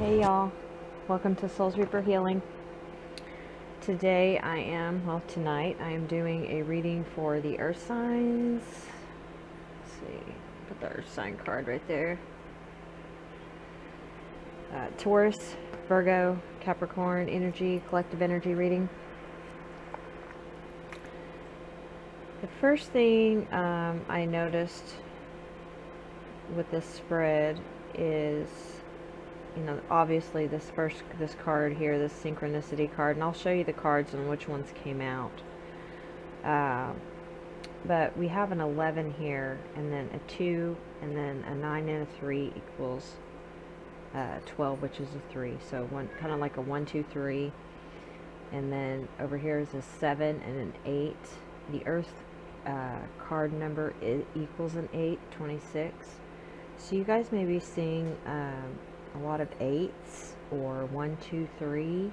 Hey y'all, welcome to SoulsReaper Healing. Today tonight I am doing a reading for the earth signs. Let's see, put the earth sign card right there. Taurus, Virgo, Capricorn energy, collective energy reading. The first thing I noticed with this spread is, obviously this card here, this synchronicity card, and I'll show you the cards and which ones came out. But we have an 11 here, and then a 2, and then a 9 and a 3 equals 12, which is a 3. So one, kind of like a 1, 2, 3. And then over here is a 7 and an 8. The earth card number equals an 8, 26. So you guys may be seeing a lot of 8s, or 1, 2, 3.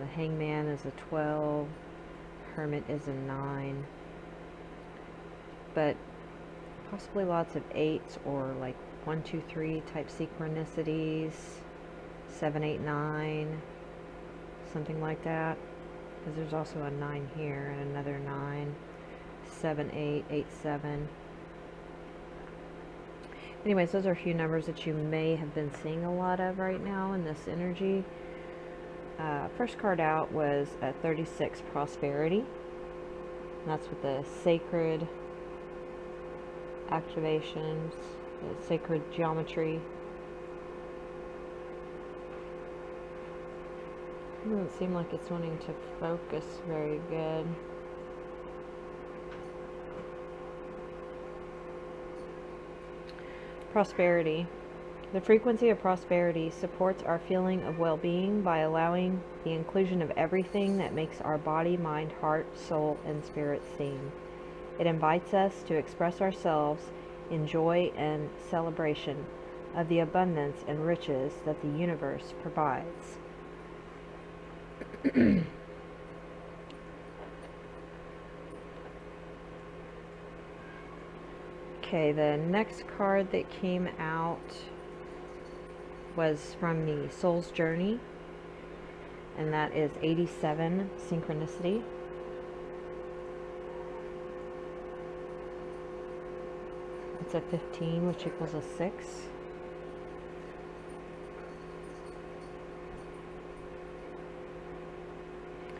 The hangman is a 12. Hermit is a 9. But possibly lots of 8s, or like 1, 2, 3 type synchronicities. 7, 8, 9. Something like that. Because there's also a 9 here and another 9. 7, 8, 8, 7. Anyways, those are a few numbers that you may have been seeing a lot of right now in this energy. First card out was 36, Prosperity. And that's with the sacred activations, the sacred geometry. It doesn't seem like it's wanting to focus very good. Prosperity. The frequency of prosperity supports our feeling of well-being by allowing the inclusion of everything that makes our body, mind, heart, soul, and spirit sing. It invites us to express ourselves in joy and celebration of the abundance and riches that the universe provides. Okay, the next card that came out was from the Soul's Journey, and that is 87, Synchronicity. It's a 15, which equals a 6.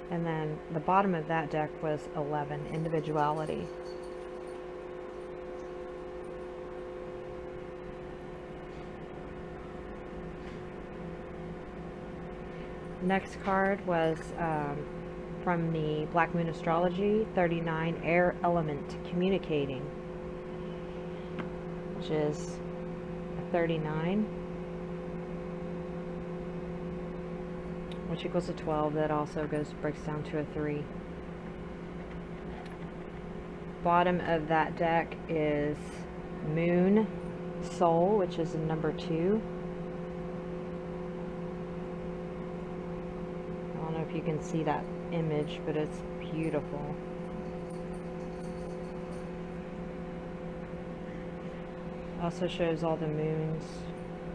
And then the bottom of that deck was 11, Individuality. Next card was from the Black Moon Astrology, 39, Air Element, Communicating, which is a 39, which equals a 12. That also breaks down to a 3. Bottom of that deck is Moon, Soul, which is a number 2. I don't know if you can see that image, but it's beautiful. Also shows all the moons,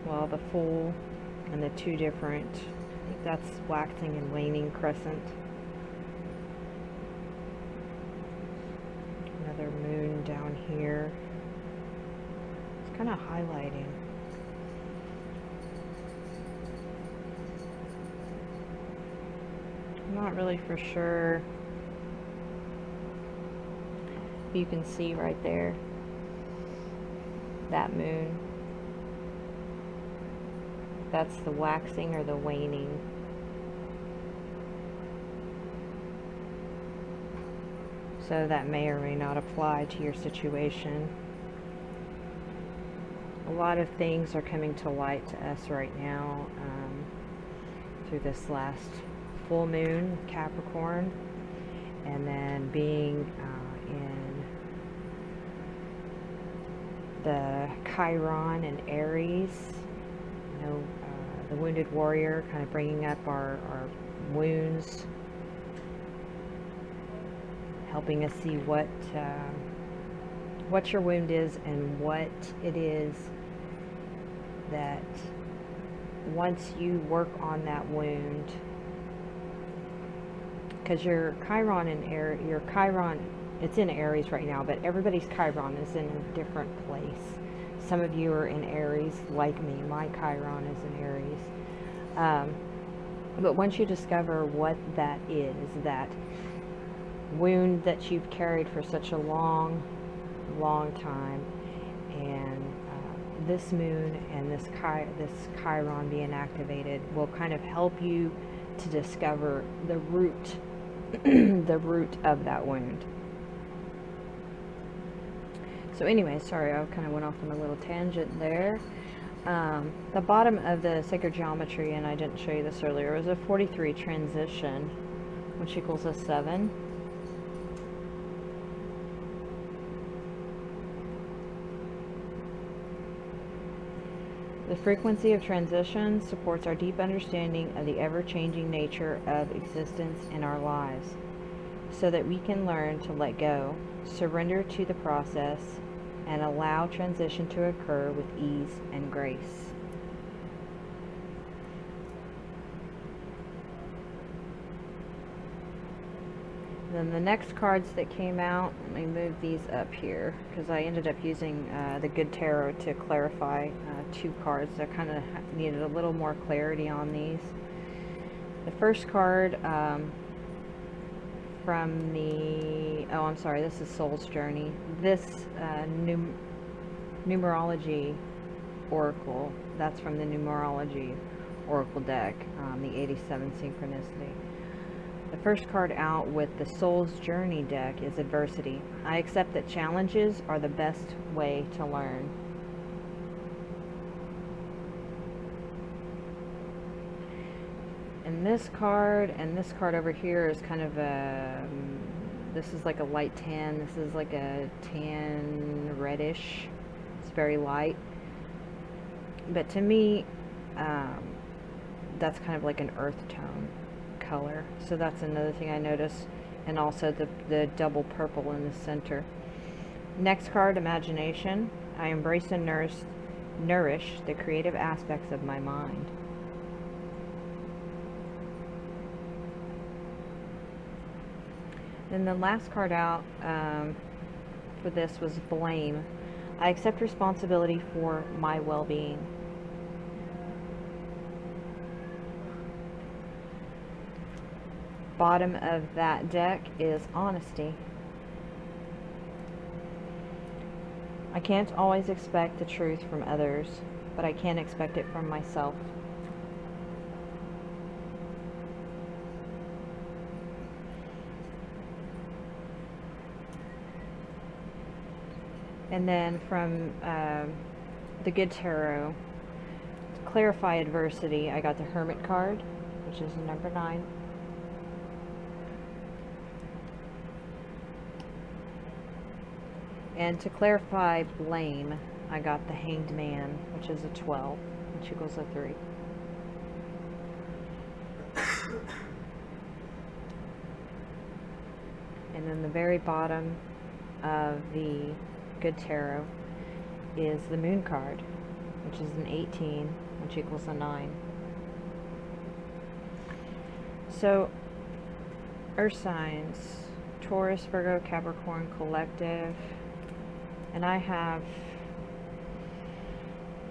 well, the full and the 2 different, I think that's waxing and waning crescent. Another moon down here. It's kind of highlighting. I'm not really for sure. You can see right there that moon. That's the waxing or the waning. So that may or may not apply to your situation. A lot of things are coming to light to us right now through this last full moon, Capricorn, and then being in the Chiron and Aries, the wounded warrior, kind of bringing up our wounds, helping us see what your wound is and what it is that once you work on that wound, because your Chiron it's in Aries right now, but everybody's Chiron is in a different place. Some of you are in Aries, like me. My Chiron is in Aries. But once you discover what that is, that wound that you've carried for such a long time, and this moon and this Chiron being activated will kind of help you to discover the root the root of that wound. So anyway, sorry, I kind of went off on a little tangent there. The bottom of the sacred geometry, and I didn't show you this earlier, is a 43 transition, which equals a 7. The frequency of transition supports our deep understanding of the ever-changing nature of existence in our lives, so that we can learn to let go, surrender to the process, and allow transition to occur with ease and grace. Then the next cards that came out, let me move these up here, because I ended up using the Good Tarot to clarify 2 cards. I kind of needed a little more clarity on these. The first card from the, this is Soul's Journey. This numerology oracle, that's from the numerology oracle deck, the 87 Synchronicity. The first card out with the Soul's Journey deck is Adversity. I accept that challenges are the best way to learn. And this card over here is kind of a, this is like a light tan. This is like a tan reddish. It's very light. But to me, that's kind of like an earth tone color. So that's another thing I noticed. And also the double purple in the center. Next card, Imagination. I embrace and nourish the creative aspects of my mind. And the last card out for this was Blame. I accept responsibility for my well-being. Bottom of that deck is Honesty. I can't always expect the truth from others, but I can expect it from myself. And then from the Good Tarot, to clarify adversity, I got the Hermit card, which is number 9. And to clarify blame, I got the Hanged Man, which is a 12, which equals a 3. And then the very bottom of the Good Tarot is the Moon card, which is an 18, which equals a 9. So, Earth signs, Taurus, Virgo, Capricorn, Collective, and I have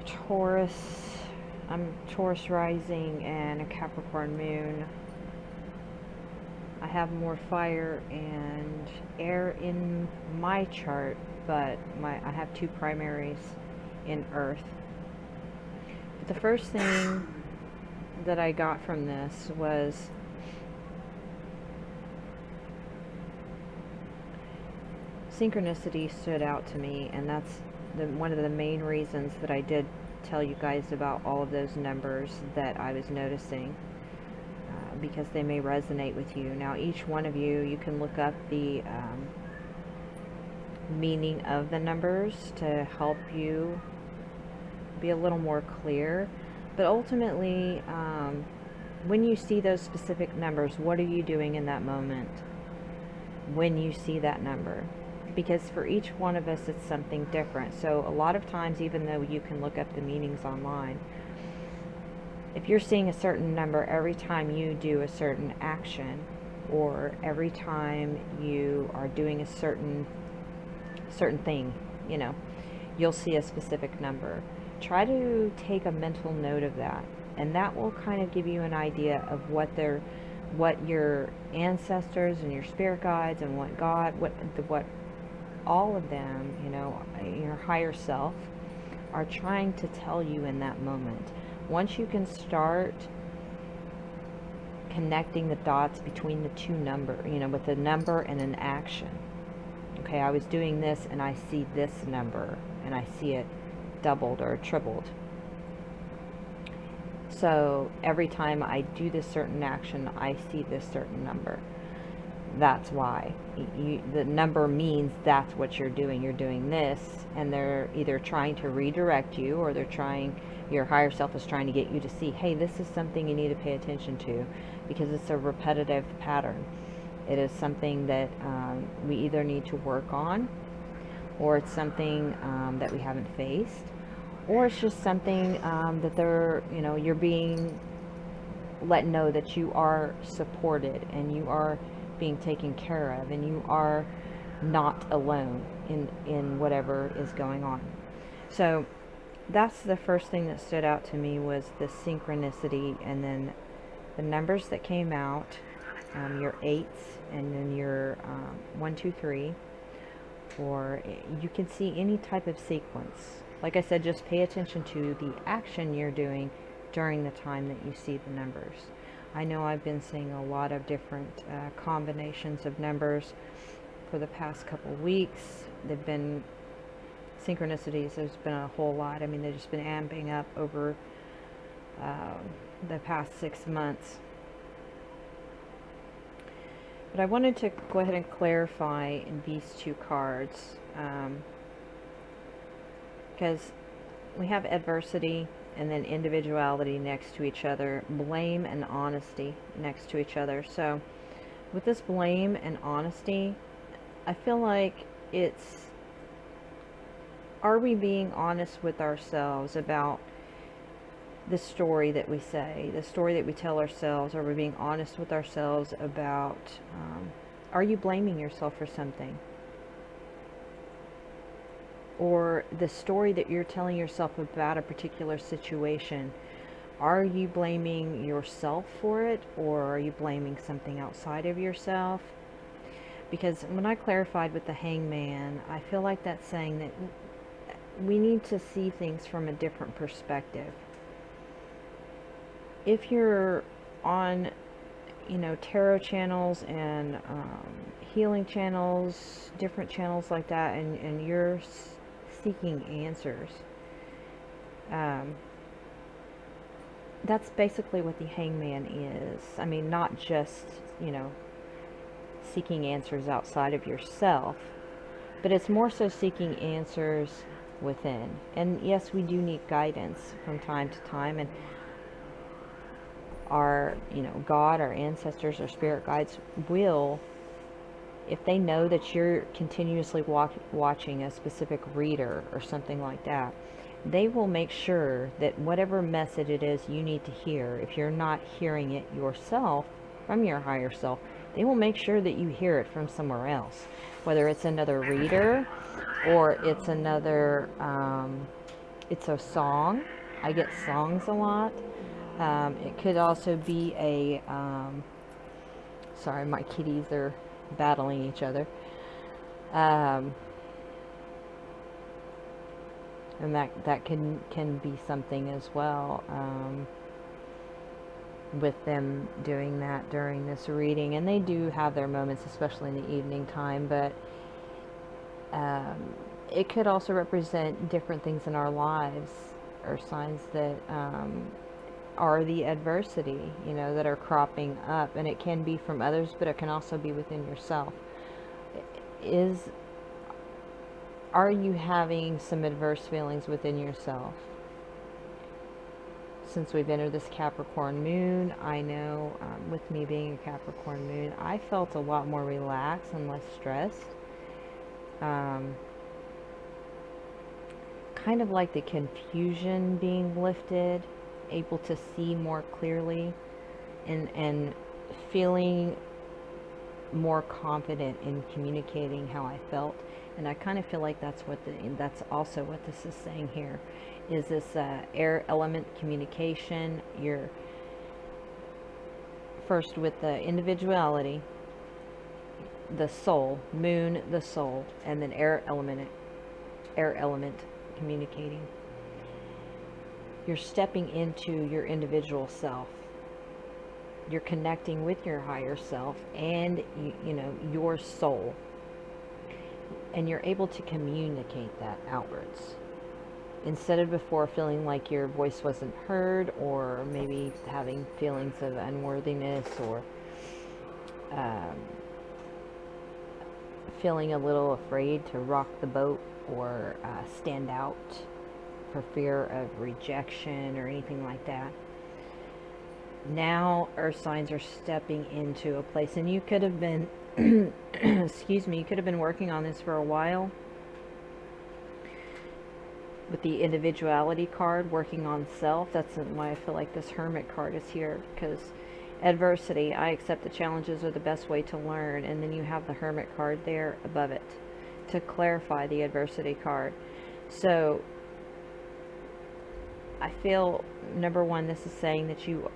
Taurus, I'm Taurus rising and a Capricorn moon. I have more fire and air in my chart, but I have 2 primaries in Earth. But the first thing that I got from this was Synchronicity stood out to me, and that's one of the main reasons that I did tell you guys about all of those numbers that I was noticing, because they may resonate with you. Now, each one of you can look up the meaning of the numbers to help you be a little more clear. But ultimately, when you see those specific numbers, what are you doing in that moment when you see that number? Because for each one of us, it's something different. So a lot of times, even though you can look up the meanings online, if you're seeing a certain number every time you do a certain action, or every time you are doing a certain thing, you know, you'll see a specific number. Try to take a mental note of that, and that will kind of give you an idea of what your ancestors and your spirit guides and what all of them, you know, your higher self are trying to tell you in that moment. Once you can start connecting the dots between the two number, you know, with a number and an action. Okay, I was doing this and I see this number and I see it doubled or tripled. So every time I do this certain action, I see this certain number. That's why. The number means that's what you're doing. You're doing this, and they're either trying to redirect you, or your higher self is trying to get you to see, hey, this is something you need to pay attention to, because it's a repetitive pattern. It is something that we either need to work on, or it's something that we haven't faced, or it's just something that you're being let know that you are supported and you are being taken care of, and you are not alone in whatever is going on. So that's the first thing that stood out to me, was the synchronicity, and then the numbers that came out, your 8s, and then your 1, 2, 3, or you can see any type of sequence. Like I said, just pay attention to the action you're doing during the time that you see the numbers. I know I've been seeing a lot of different combinations of numbers for the past couple weeks. They've been synchronicities. There's been a whole lot. I mean, they've just been amping up over the past 6 months. But I wanted to go ahead and clarify these two cards, because we have adversity and then individuality next to each other, blame and honesty next to each other. So with this blame and honesty, I feel like it's, are we being honest with ourselves about the story that we say, the story that we tell ourselves? Are we being honest with ourselves about, are you blaming yourself for something? Or the story that you're telling yourself about a particular situation, are you blaming yourself for it, or are you blaming something outside of yourself? Because when I clarified with the Hangman, I feel like that's saying that we need to see things from a different perspective. If you're on, you know, tarot channels and healing channels, different channels like that, and you're seeking answers, that's basically what the Hangman is. I mean, not just, you know, seeking answers outside of yourself, but it's more so seeking answers within. And yes, we do need guidance from time to time, and our, you know, God, our ancestors, our spirit guides will, if they know that you're continuously watching a specific reader or something like that, they will make sure that whatever message it is you need to hear, if you're not hearing it yourself from your higher self, they will make sure that you hear it from somewhere else, whether it's another reader or it's another, it's a song. I get songs a lot. It could also be a, sorry, my kitties are battling each other. And that can be something as well, with them doing that during this reading. And they do have their moments, especially in the evening time, but it could also represent different things in our lives, or signs that are the adversity, you know, that are cropping up. And it can be from others, but it can also be within yourself. Are you having some adverse feelings within yourself? Since we've entered this Capricorn moon, I know with me being a Capricorn moon, I felt a lot more relaxed and less stressed. Kind of like the confusion being lifted. able to see more clearly, and feeling more confident in communicating how I felt. And I kind of feel like that's also what this is saying here, is this air element communication. You're first with the individuality, the soul, moon, the soul, and then air element communicating. You're stepping into your individual self. You're connecting with your higher self and you know, your soul. And you're able to communicate that outwards. Instead of before feeling like your voice wasn't heard, or maybe having feelings of unworthiness, or feeling a little afraid to rock the boat, or stand out for fear of rejection or anything like that. Now earth signs are stepping into a place, and you could have been excuse me, you could have been working on this for a while with the individuality card, working on self. That's why I feel like this Hermit card is here, because adversity, I accept the challenges are the best way to learn. And then you have the Hermit card there above it to clarify the adversity card. So I feel, number one, this is saying that you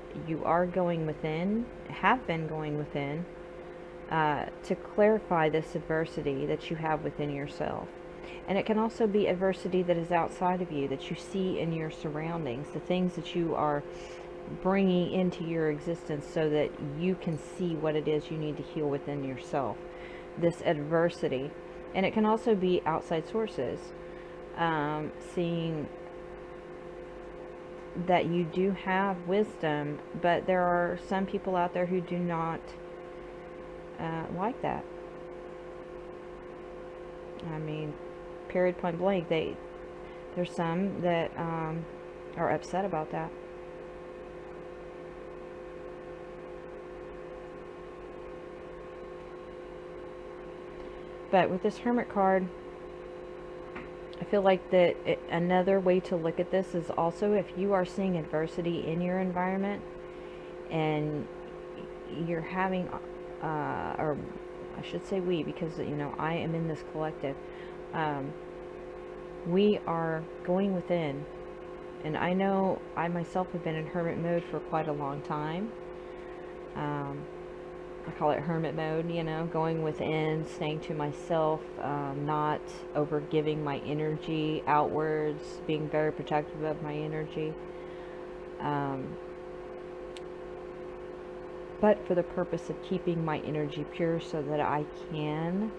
are going within, have been going within, to clarify this adversity that you have within yourself. And it can also be adversity that is outside of you, that you see in your surroundings, the things that you are bringing into your existence so that you can see what it is you need to heal within yourself. This adversity. And it can also be outside sources. Seeing that you do have wisdom, but there are some people out there who do not like that. I mean, period, point blank. There's some that are upset about that. But with this Hermit card, I feel like that another way to look at this is also, if you are seeing adversity in your environment and you're having, or I should say we, because, you know, I am in this collective, we are going within. And I know I myself have been in hermit mode for quite a long time. I call it hermit mode, you know, going within, staying to myself, not over giving my energy outwards, being very protective of my energy. But for the purpose of keeping my energy pure so that I can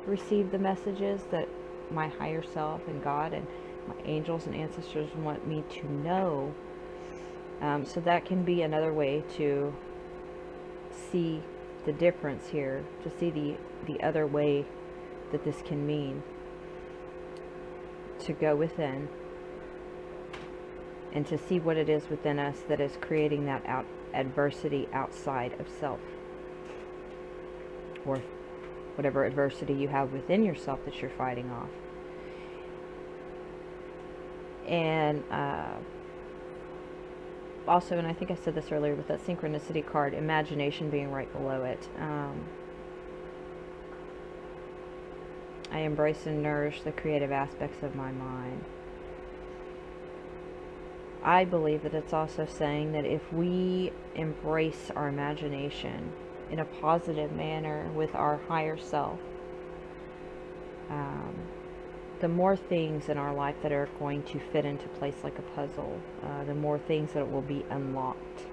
receive the messages that my higher self and God and my angels and ancestors want me to know. So that can be another way to see the difference here, to see the other way that this can mean, to go within and to see what it is within us that is creating that adversity outside of self, or whatever adversity you have within yourself that you're fighting off. And also, and I think I said this earlier with that synchronicity card, imagination being right below it. I embrace and nourish the creative aspects of my mind. I believe that it's also saying that if we embrace our imagination in a positive manner with our higher self, the more things in our life that are going to fit into place like a puzzle, the more things that will be unlocked.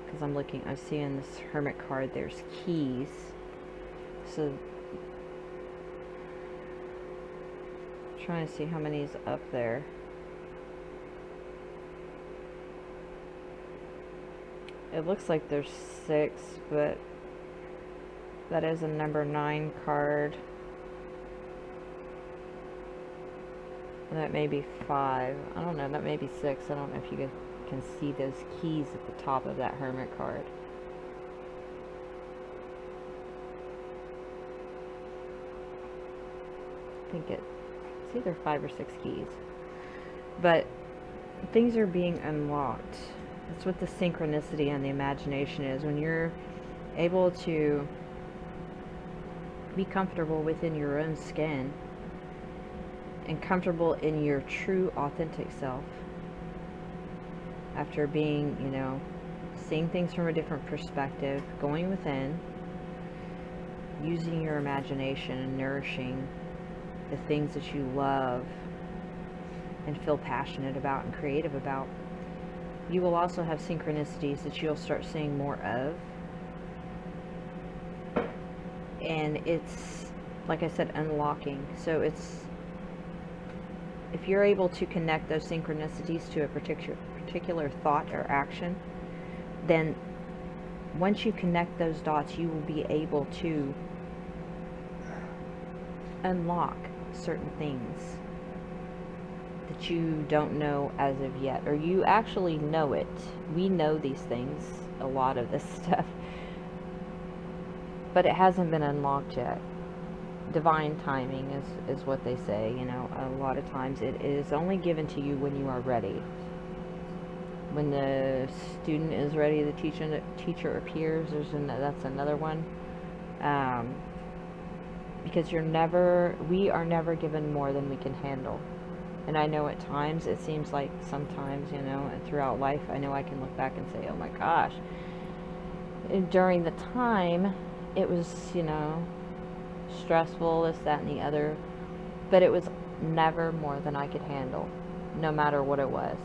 Because I'm seeing this Hermit card, there's keys. So, I'm trying to see how many is up there. It looks like there's 6, but that is a number 9 card. That may be 5. I don't know. That may be 6. I don't know if you guys can see those keys at the top of that Hermit card. I think it's either 5 or 6 keys. But things are being unlocked. That's what the synchronicity and the imagination is. When you're able to be comfortable within your own skin and comfortable in your true authentic self, after being, seeing things from a different perspective, going within, using your imagination and nourishing the things that you love and feel passionate about and creative about, you will also have synchronicities that you'll start seeing more of. And it's, like I said, unlocking. So it's, if you're able to connect those synchronicities to a particular thought or action, then once you connect those dots, you will be able to unlock certain things that you don't know as of yet, or you actually know it. We know these things, a lot of this stuff, but it hasn't been unlocked yet. Divine timing is what they say. A lot of times it is only given to you when you are ready. When the student is ready, the teacher appears. That's another one. Because we are never given more than we can handle. And I know at times, it seems like sometimes, throughout life, I know I can look back and say, oh my gosh. And during the time, it was, stressful, this, that, and the other. But it was never more than I could handle, no matter what it was.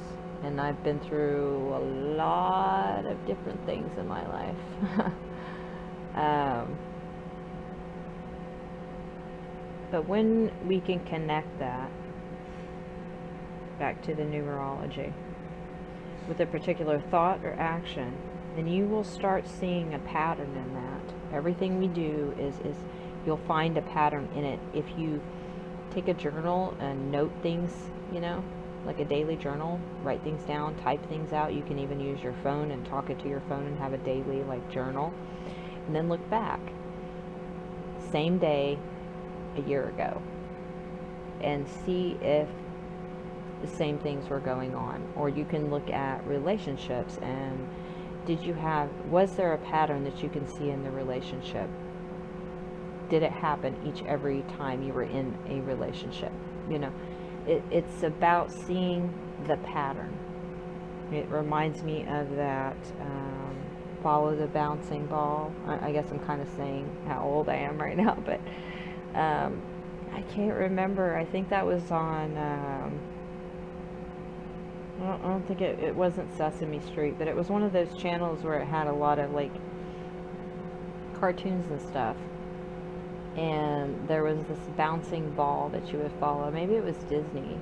And I've been through a lot of different things in my life. But when we can connect that back to the numerology with a particular thought or action, then you will start seeing a pattern in that. Everything we do is you'll find a pattern in it. If you take a journal and note things, like a daily journal, write things down, type things out. You can even use your phone and talk it to your phone and have a daily journal, and then look back same day a year ago and see if the same things were going on. Or you can look at relationships and was there a pattern that you can see in the relationship? Did it happen every time you were in a relationship? It's about seeing the pattern. It reminds me of that follow the bouncing ball. I guess I'm kind of saying how old I am right now, but I can't remember. I think that was on, I don't think it wasn't Sesame Street, but it was one of those channels where it had a lot of cartoons and stuff. And there was this bouncing ball that you would follow. Maybe it was Disney.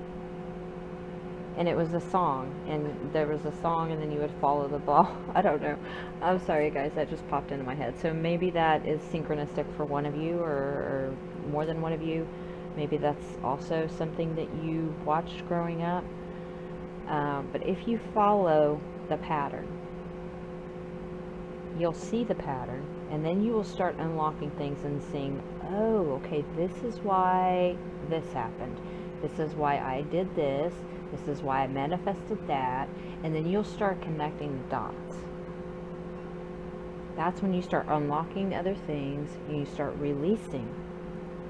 And it was a song. And there was a song and then you would follow the ball. I don't know. I'm sorry, guys. That just popped into my head. So maybe that is synchronistic for one of you or more than one of you. Maybe that's also something that you watched growing up. But if you follow the pattern, you'll see the pattern. And then you will start unlocking things and seeing, oh, okay, this is why this happened. This is why I did this. This is why I manifested that. And then you'll start connecting the dots. That's when you start unlocking other things. And you start releasing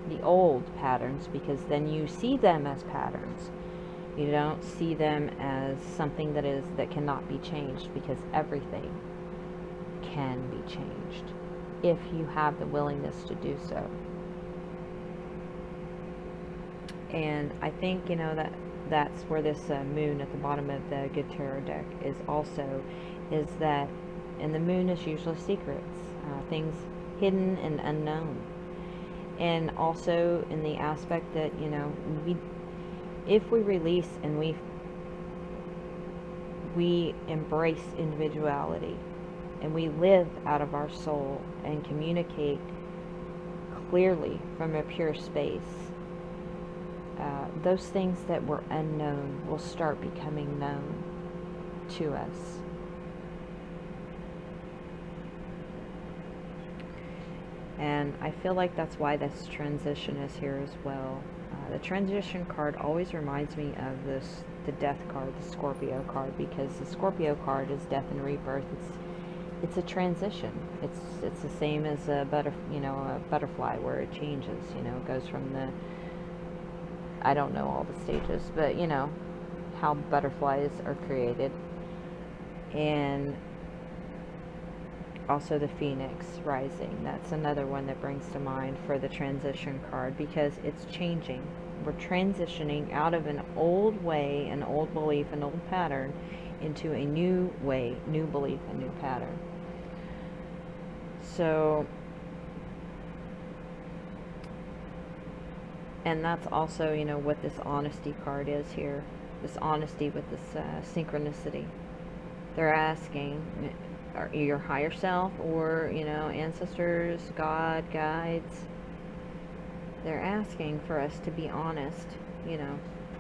the old patterns, because then you see them as patterns. You don't see them as something that cannot be changed, because everything can be changed if you have the willingness to do so. And I think, that's where this moon at the bottom of the Good Tarot deck is also, is that, and the moon is usually secrets, things hidden and unknown. And also in the aspect that, if we release and we embrace individuality, and we live out of our soul and communicate clearly from a pure space, those things that were unknown will start becoming known to us. And I feel like that's why this transition is here as well. the transition card always reminds me of the death card, the Scorpio card, because the Scorpio card is death and rebirth. It's a transition. It's the same as a butterfly, where it changes. It goes from I don't know all the stages, but how butterflies are created. And also the phoenix rising. That's another one that brings to mind for the transition card, because it's changing. We're transitioning out of an old way, an old belief, an old pattern, into a new way, new belief, a new pattern. So, and that's also, what this honesty card is here. This honesty with this synchronicity. They're asking, your higher self, or ancestors, God, guides, they're asking for us to be honest,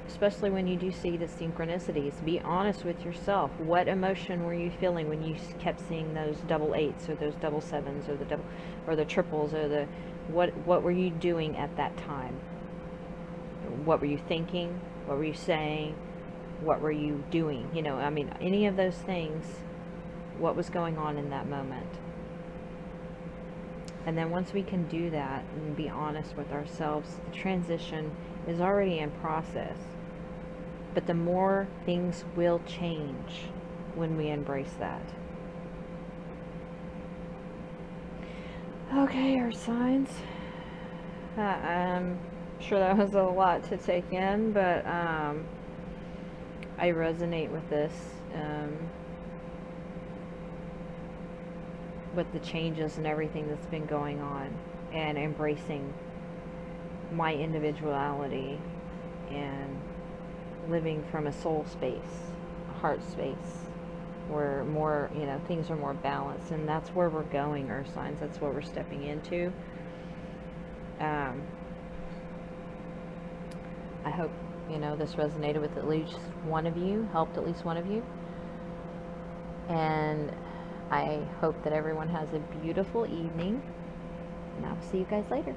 especially when you do see the synchronicities. Be honest with yourself. What emotion were you feeling when you kept seeing those double eights, or those double sevens, or the triples, or what were you doing at that time? What were you thinking? What were you saying? What were you doing? Any of those things. What was going on in that moment? And then once we can do that and be honest with ourselves, the transition is already in process. But the more things will change when we embrace that. Okay, our signs. I'm sure that was a lot to take in, but I resonate with this. With the changes and everything that's been going on, and embracing my individuality and living from a soul space, a heart space, where more, things are more balanced. And that's where we're going, Earth signs. That's what we're stepping into. I hope, this resonated with at least one of you, helped at least one of you. And I hope that everyone has a beautiful evening, and I'll see you guys later.